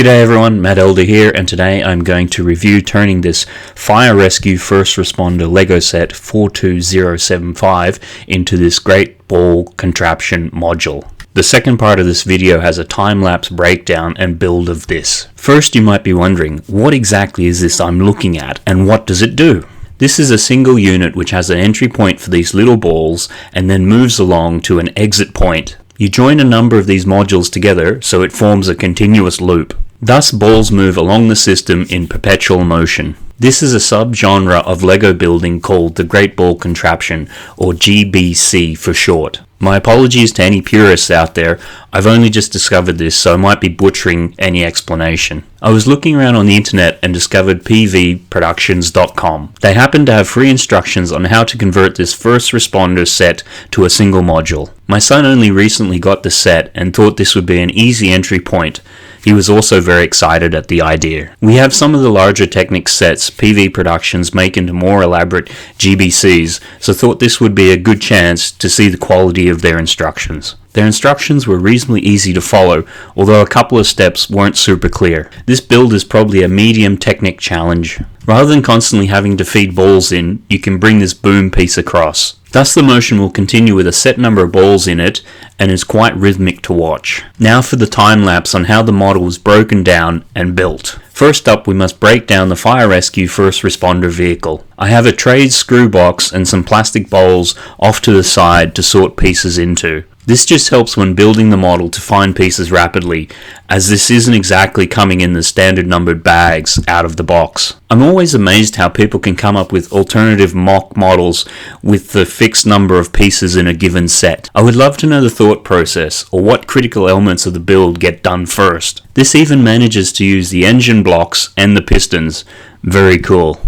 G'day everyone, Matt Elder here, and today I'm going to review turning this Fire Rescue First Responder LEGO set 42075 into this Great Ball Contraption module. The second part of this video has a time-lapse breakdown and build of this. First, you might be wondering, what exactly is this I'm looking at, and what does it do? This is a single unit which has an entry point for these little balls and then moves along to an exit point. You join a number of these modules together so it forms a continuous loop. Thus, balls move along the system in perpetual motion. This is a subgenre of LEGO building called the Great Ball Contraption, or GBC for short. My apologies to any purists out there, I've only just discovered this, so I might be butchering any explanation. I was looking around on the internet and discovered pvproductions.com. They happen to have free instructions on how to convert this first responder set to a single module. My son only recently got the set and thought this would be an easy entry point. He was also very excited at the idea. We have some of the larger Technic sets PV Productions make into more elaborate GBCs, so thought this would be a good chance to see the quality of their instructions. Their instructions were reasonably easy to follow, although a couple of steps weren't super clear. This build is probably a medium Technic challenge. Rather than constantly having to feed balls in, you can bring this boom piece across. Thus the motion will continue with a set number of balls in it and is quite rhythmic to watch. Now for the time lapse on how the model was broken down and built. First up, we must break down the Fire Rescue First Responder vehicle. I have a trade screw box and some plastic bowls off to the side to sort pieces into. This just helps when building the model to find pieces rapidly, as this isn't exactly coming in the standard numbered bags out of the box. I'm always amazed how people can come up with alternative mock models with the fixed number of pieces in a given set. I would love to know the thought process, or what critical elements of the build get done first. This even manages to use the engine blocks and the pistons. Very cool.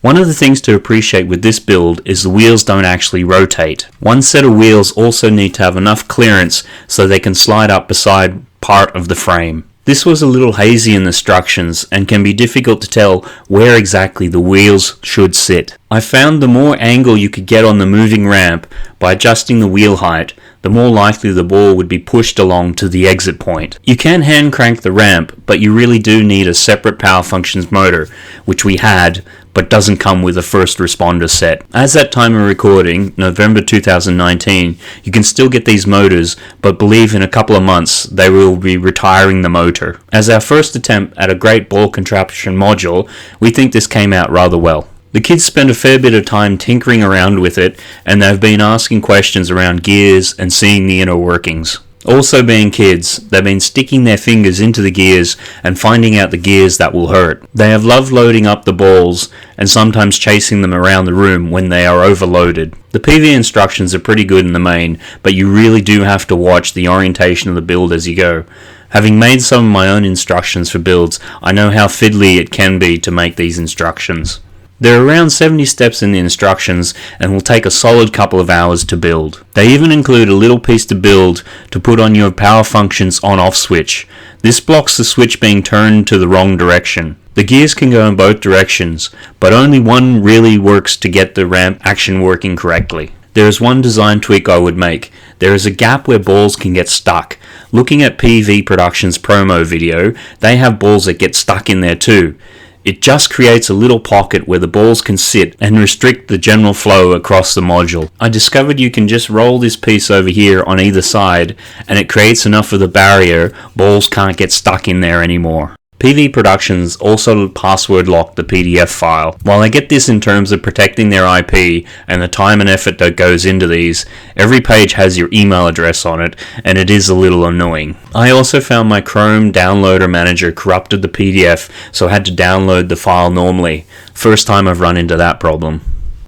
One of the things to appreciate with this build is the wheels don't actually rotate. One set of wheels also need to have enough clearance so they can slide up beside part of the frame. This was a little hazy in the instructions and can be difficult to tell where exactly the wheels should sit. I found the more angle you could get on the moving ramp by adjusting the wheel height, the more likely the ball would be pushed along to the exit point. You can hand crank the ramp, but you really do need a separate power functions motor, which we had, but doesn't come with a first responder set. As at time of recording, November 2019, you can still get these motors, but believe in a couple of months they will be retiring the motor. As our first attempt at a Great Ball Contraption module, we think this came out rather well. The kids spent a fair bit of time tinkering around with it, and they've been asking questions around gears and seeing the inner workings. Also being kids, they've been sticking their fingers into the gears and finding out the gears that will hurt. They have loved loading up the balls and sometimes chasing them around the room when they are overloaded. The PV instructions are pretty good in the main, but you really do have to watch the orientation of the build as you go. Having made some of my own instructions for builds, I know how fiddly it can be to make these instructions. There are around 70 steps in the instructions and will take a solid couple of hours to build. They even include a little piece to build to put on your power functions on-off switch. This blocks the switch being turned to the wrong direction. The gears can go in both directions, but only one really works to get the ramp action working correctly. There is one design tweak I would make. There is a gap where balls can get stuck. Looking at PV Productions promo video, they have balls that get stuck in there too. It just creates a little pocket where the balls can sit and restrict the general flow across the module. I discovered you can just roll this piece over here on either side and it creates enough of the barrier, balls can't get stuck in there anymore. PV Productions also password lock the PDF file. While I get this in terms of protecting their IP and the time and effort that goes into these, every page has your email address on it and it is a little annoying. I also found my Chrome downloader manager corrupted the PDF, so I had to download the file normally. First time I've run into that problem.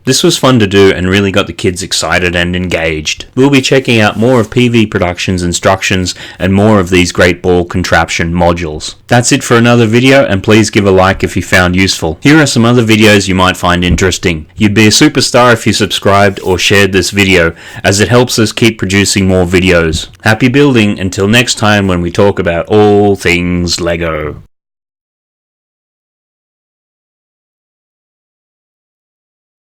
This was fun to do and really got the kids excited and engaged. We'll be checking out more of PV Productions instructions and more of these Great Ball Contraption modules. That's it for another video, and please give a like if you found useful. Here are some other videos you might find interesting. You'd be a superstar if you subscribed or shared this video, as it helps us keep producing more videos. Happy building until next time when we talk about all things LEGO.